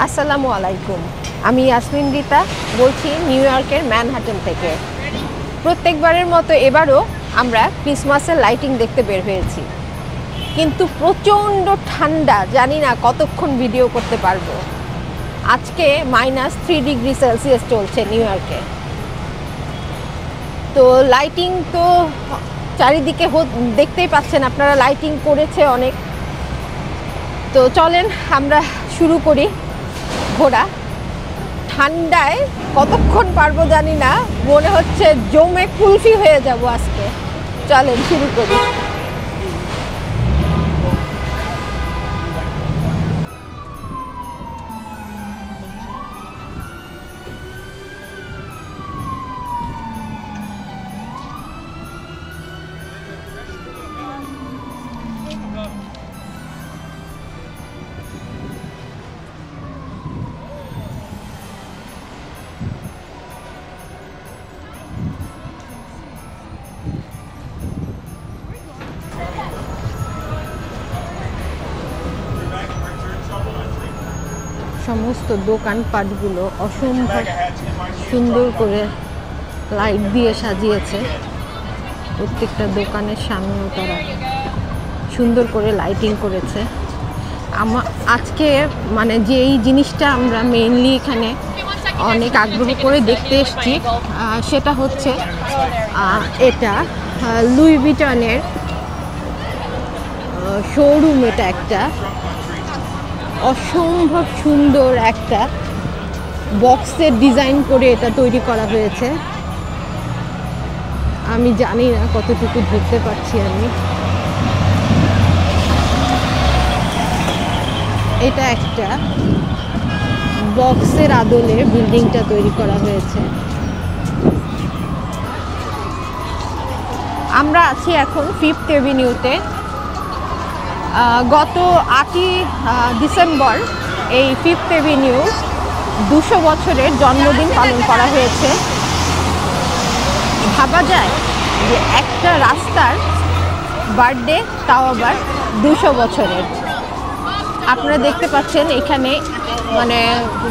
আসসালামু আলাইকুম। আমি ইয়াসমিন রিতা বলছি নিউ ইয়র্কের ম্যানহাটন থেকে। প্রত্যেকবারের মতো এবারও আমরা ক্রিসমাসের লাইটিং দেখতে বের হয়েছি, কিন্তু প্রচণ্ড ঠান্ডা, জানি না কতক্ষণ ভিডিও করতে পারবো। আজকে -3°C চলছে নিউ ইয়র্কে। তো লাইটিং তো চারিদিকে দেখতেই পাচ্ছেন আপনারা, লাইটিং করেছে অনেক। তো চলেন আমরা শুরু করি ঘোরা। ঠান্ডায় কতক্ষণ পারবো জানি না, মনে হচ্ছে জমে কুলফি হয়ে যাব আজকে। চলেন শুরু করি। সমস্ত দোকানপাটগুলো অসম্ভব সুন্দর করে লাইট দিয়ে সাজিয়েছে। প্রত্যেকটা দোকানের সামনেও তারা সুন্দর করে লাইটিং করেছে। আজকে মানে যেই জিনিসটা আমরা মেইনলি এখানে অনেক আগ্রহ করে দেখতে এসেছি, সেটা হচ্ছে এটা লুই ভিটনের শোরুম। এটা একটা অসম্ভব সুন্দর একটা বক্সের ডিজাইন করে এটা তৈরি করা হয়েছে। আমি জানি না কতটুকু ধরতে পারছি আমি। এটা একটা বক্সের আদলে বিল্ডিংটা তৈরি করা হয়েছে। আমরা আছি এখন 5th এভিনিউতে। গত 8ই ডিসেম্বর এই 5th এভিনিউ 200 বছরের জন্মদিন পালন করা হয়েছে। ভাবা যায় যে একটা রাস্তার বার্থডে, তাও আবার 200 বছরের। আপনারা দেখতে পাচ্ছেন এখানে মানে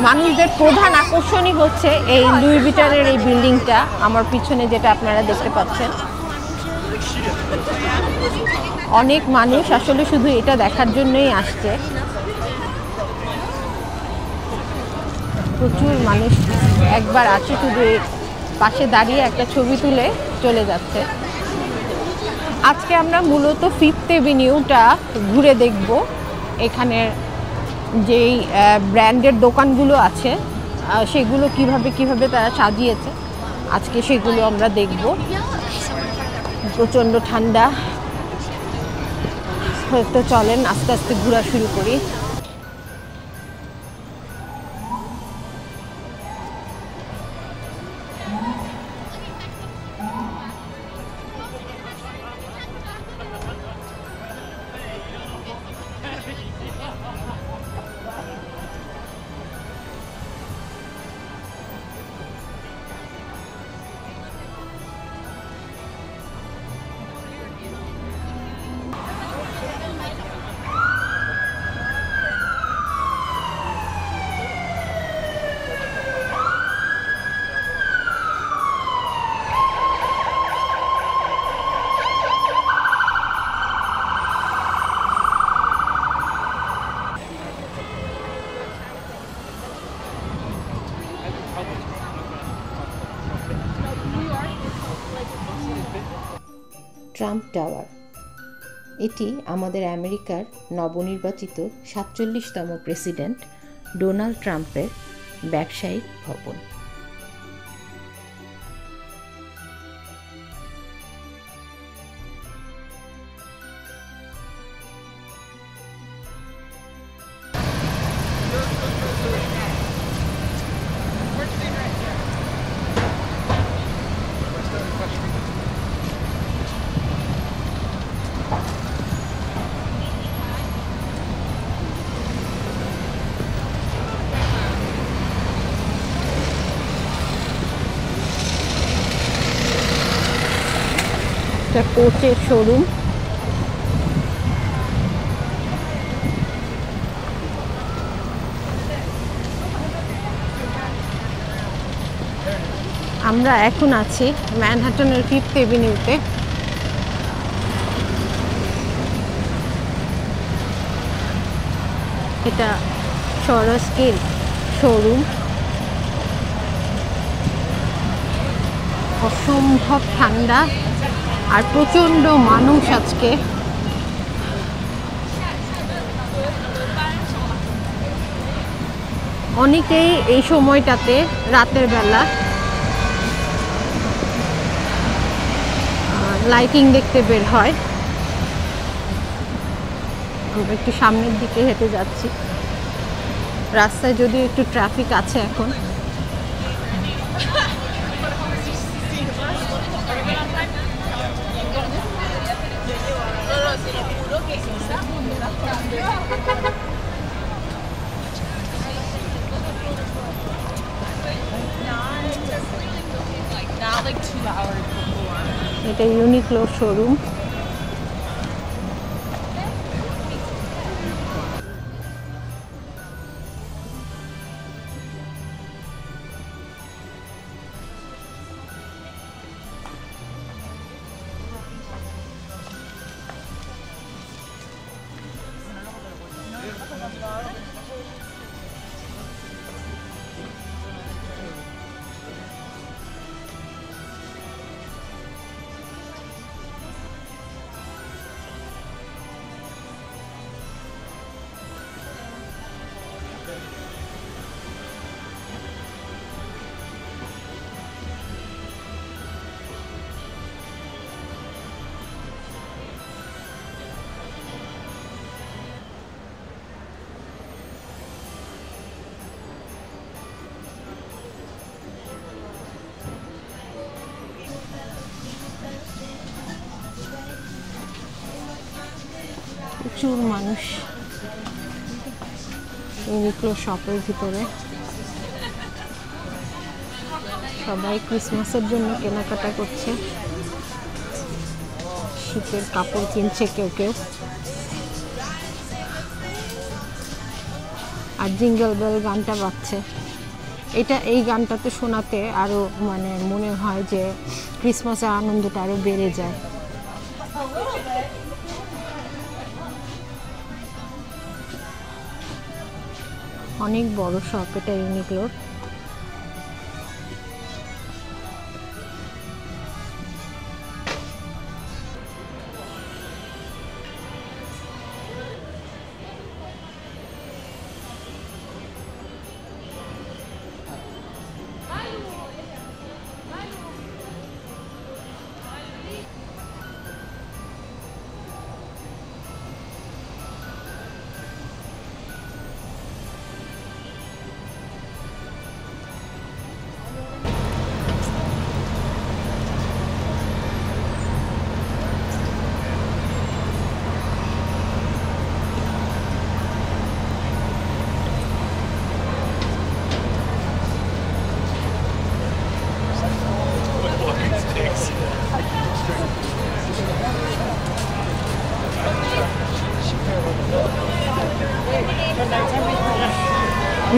মানুষদের প্রধান আকর্ষণই হচ্ছে এই লুই ভিটনের এই বিল্ডিংটা। আমার পিছনে যেটা আপনারা দেখতে পাচ্ছেন, অনেক মানুষ আসলে শুধু এটা দেখার জন্যই আসছে। প্রচুর মানুষ একবার আছে শুধু পাশে দাঁড়িয়ে একটা ছবি তুলে চলে যাচ্ছে। আজকে আমরা মূলত 5th এভিনিউটা ঘুরে দেখব। এখানের যেই ব্র্যান্ডের দোকানগুলো আছে সেগুলো কিভাবে তারা সাজিয়েছে, আজকে সেগুলো আমরা দেখব। প্রচণ্ড ঠান্ডা, তো চলেন আস্তে আস্তে ঘোরা শুরু করি। ট্রাম্প টাওয়ার, এটি আমাদের আমেরিকার নবনির্বাচিত 47তম প্রেসিডেন্ট ডোনাল্ড ট্রাম্পের ব্যবসায়িক ভবন। একটা কোচের শোরুম। আমরা এখন আছি ম্যানহাটনের 5th এভিনিউতে। এটা সরস্কির শোরুম। অসম্ভব ঠান্ডা আর প্রচণ্ড মানুষ আজকে। অনেকেই এই সময়টাতে রাতের বেলা লাইটিং দেখতে বের হয়। আমরা একটু সামনের দিকে হেঁটে যাচ্ছি। রাস্তায় যদিও একটু ট্রাফিক আছে এখন। এটা ইউনিক্লো শোরুম। প্রচুর মানুষ ইউনিক্লো শপের ভিতরে। সবাই ক্রিসমাসের জন্য কেনাকাটা করছে, শীতের কাপড় কিনছে কেউ কেউ। আর জিঙ্গল বেল গানটা বাজছে। এই গানটাতে শোনাতে আরো মানে মনে হয় যে ক্রিসমাসের আনন্দটা আরো বেড়ে যায়। অনেক বড় শপ এটা ইউনিক্লোর।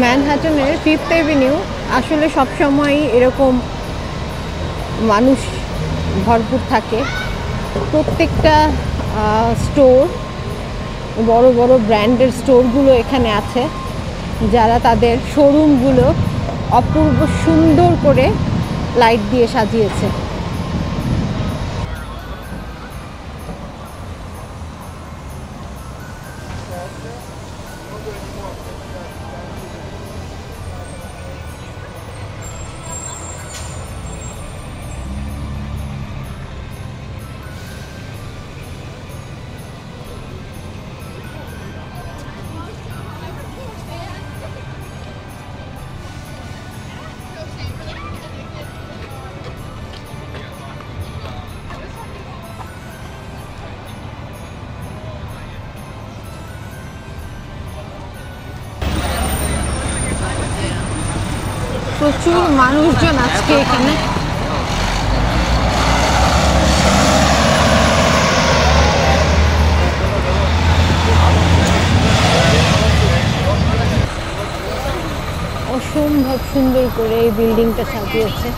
ম্যানহাটনের 5th এভিনিউ আসলে সবসময় এরকম মানুষ ভরপুর থাকে। প্রত্যেকটা স্টোর, বড় বড় ব্র্যান্ডের স্টোরগুলো এখানে আছে, যারা তাদের শোরুমগুলো অপূর্ব সুন্দর করে লাইট দিয়ে সাজিয়েছে। প্রচুর মানুষজন আজকে এখানে। অসম্ভব সুন্দর করে এই বিল্ডিংটা সাজিয়েছে।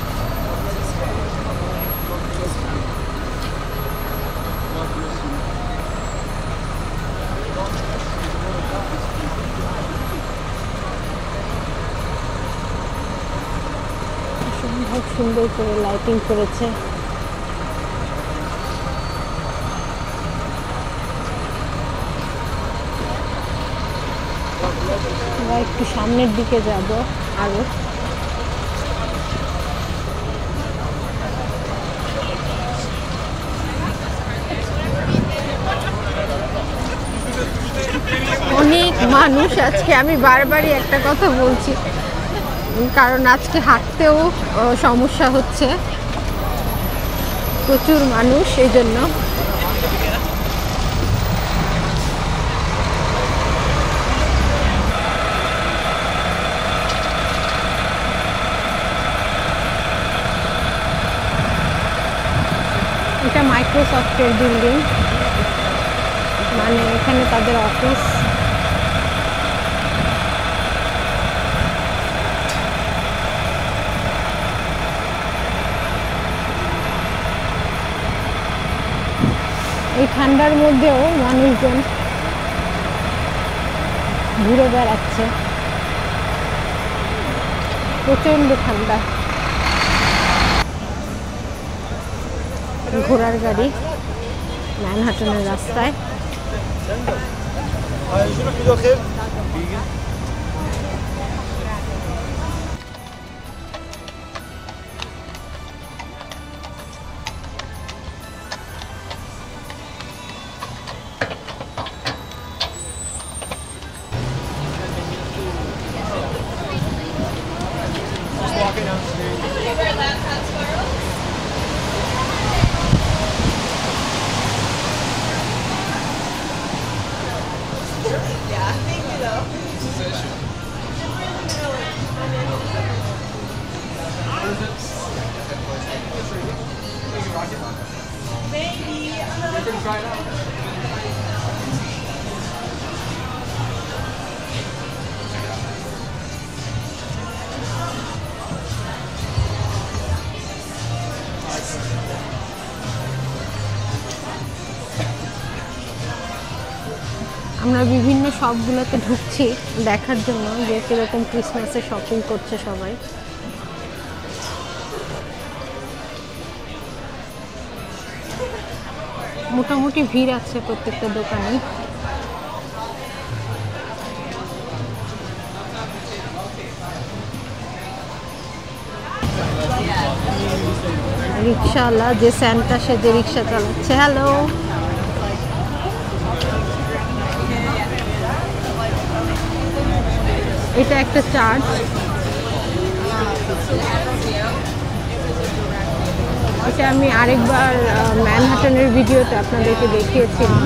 অনেক সুন্দর করে লাইটিং করেছে। আমরা একটু সামনের দিকে যাব আরো। অনেক মানুষ আজকে, আমি বারবারই একটা কথা বলছি, কারণ আজকে হাঁটতেও সমস্যা হচ্ছে, প্রচুর মানুষ এই জন্য। এটা মাইক্রোসফটের বিল্ডিং, মানে এখানে তাদের অফিস। এই ঠান্ডার মধ্যেও মানুষজন ঘুরে বেড়াচ্ছে, প্রচন্ড ঠান্ডা। ঘোড়ার গাড়ি ম্যানহাটনের রাস্তায়। আমরা বিভিন্ন শপগুলোতে ঢুকছি দেখার জন্য যে কিরকম ক্রিসমাসে শপিং করছে সবাই। মোটামুটি ভিড় আছে প্রত্যেকটা দোকানে। রিক্সাওয়ালা যে স্যান্টা সেজে রিক্সা চালাচ্ছে। হ্যালো, এটা একটা চার্চ। এটা আমি আরেকবার ম্যানহাটনের ভিডিওতে আপনাদেরকে দেখিয়েছিলাম।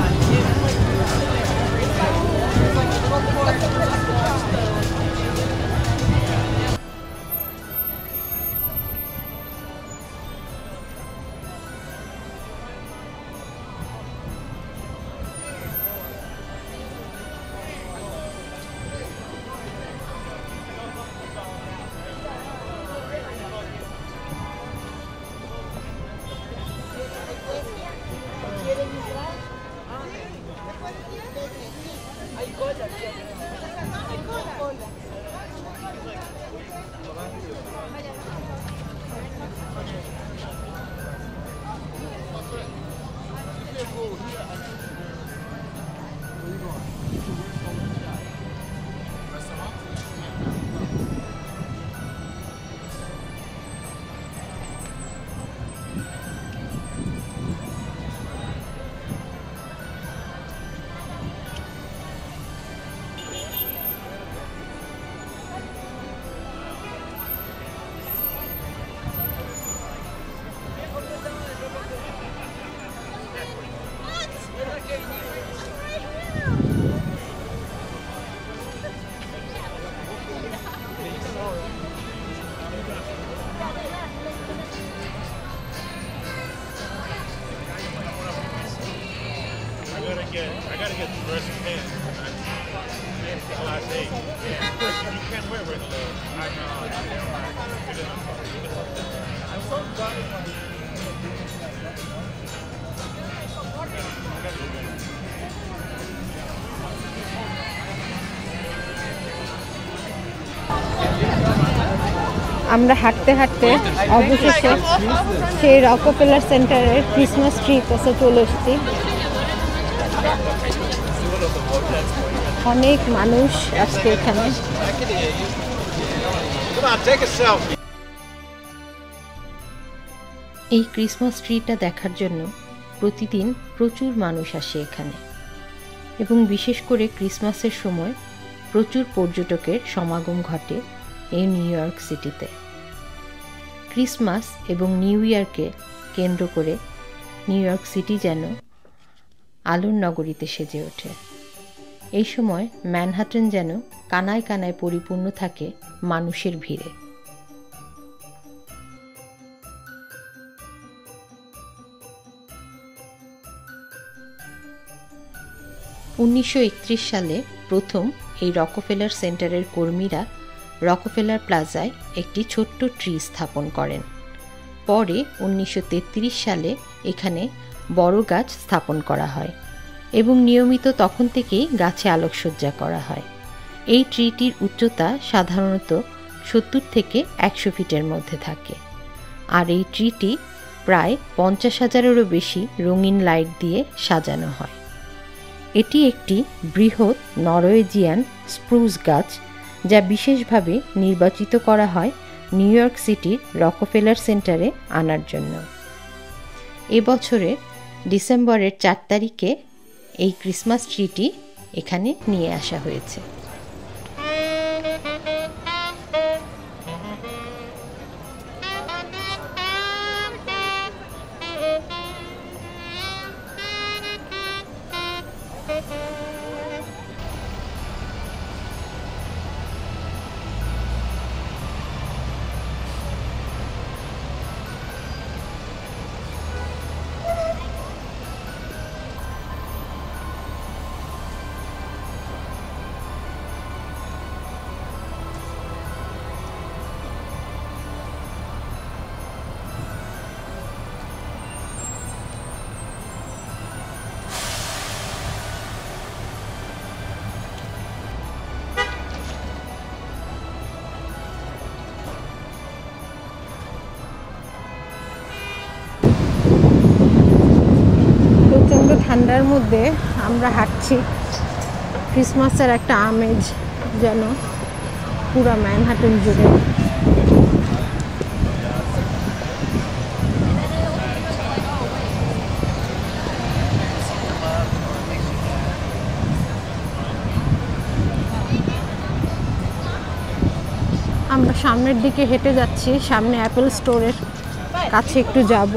I gotta get dressing pants. Class A. You can't wear regular. I I'm so glad. আমরা হাঁটতে হাঁটতে অবশেষে সেই রকফেলার সেন্টারের ক্রিসমাস ট্রি কাছে চলে এসেছি। অনেক মানুষ আজকে এখানে। এই ক্রিসমাস ট্রিটা দেখার জন্য প্রতিদিন প্রচুর মানুষ আসে এখানে, এবং বিশেষ করে ক্রিসমাসের সময় প্রচুর পর্যটকের সমাগম ঘটে এই নিউ ইয়র্ক সিটিতে। ক্রিসমাস এবং নিউ ইয়ারকে কেন্দ্র করে নিউ ইয়র্ক সিটি যেন আলোর নগরীতে সেজে ওঠে। এই সময় ম্যানহাটন যেন কানায় কানায় পরিপূর্ণ থাকে মানুষের ভিড়ে। উনিশশো সালে প্রথম এই রকফেলার সেন্টারের কর্মীরা রকফেলার প্লাজায় একটি ছোট্ট ট্রি স্থাপন করেন। পরে 1933 সালে এখানে বড় গাছ স্থাপন করা হয় এবং নিয়মিত তখন থেকেই গাছে আলোকসজ্জা করা হয়। এই ট্রিটির উচ্চতা সাধারণত 70 থেকে 100 ফিটের মধ্যে থাকে, আর এই ট্রিটি প্রায় 50,000-এরও বেশি রঙিন লাইট দিয়ে সাজানো হয়। এটি একটি বৃহৎ নরওয়েজিয়ান স্প্রুস গাছ, যা বিশেষভাবে নির্বাচিত করা হয় নিউ ইয়র্ক সিটির রকফেলার সেন্টারে আনার জন্য। এবছরে ডিসেম্বরের 4 তারিখে এই ক্রিসমাস ট্রিটি এখানে নিয়ে আসা হয়েছে। ঠান্ডার মধ্যে আমরা হাঁটছি, ক্রিসমাসের একটা আমেজ যেন পুরো ম্যানহাটন জুড়ে। আমরা সামনের দিকে হেঁটে যাচ্ছি, সামনে অ্যাপল স্টোরের কাছে একটু যাব।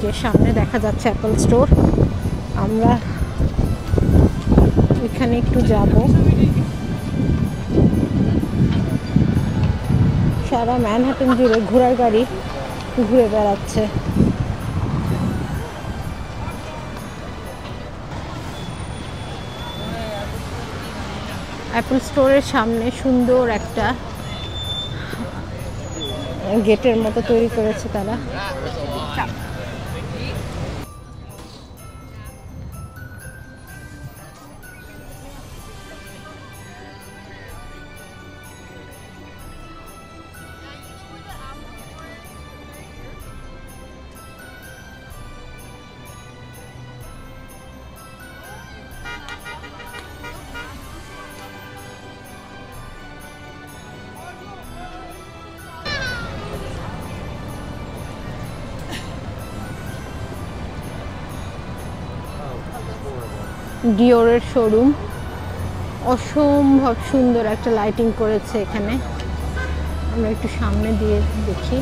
যে সামনে দেখা যাচ্ছে অ্যাপল স্টোর, আমরা এখানে একটু যাব। সারা ম্যানহাটন জুড়ে ঘোড়ার গাড়ি ঘুরে বেড়াচ্ছে। অ্যাপল স্টোরের সামনে সুন্দর একটা গেটের মতো তৈরি করেছে তারা। ডিওরের শোরুম, অসম্ভব সুন্দর একটা লাইটিং করেছে এখানে। আমরা একটু সামনে দিয়ে দেখি।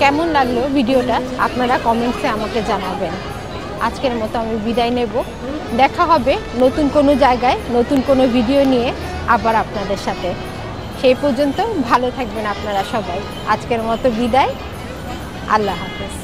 কেমন লাগলো ভিডিওটা আপনারা কমেন্টসে আমাকে জানাবেন। আজকের মতো আমি বিদায় নেব। দেখা হবে নতুন কোনো জায়গায় নতুন কোনো ভিডিও নিয়ে আবার আপনাদের সাথে। সেই পর্যন্ত ভালো থাকবেন আপনারা সবাই। আজকের মতো বিদায়। আল্লাহ হাফেজ।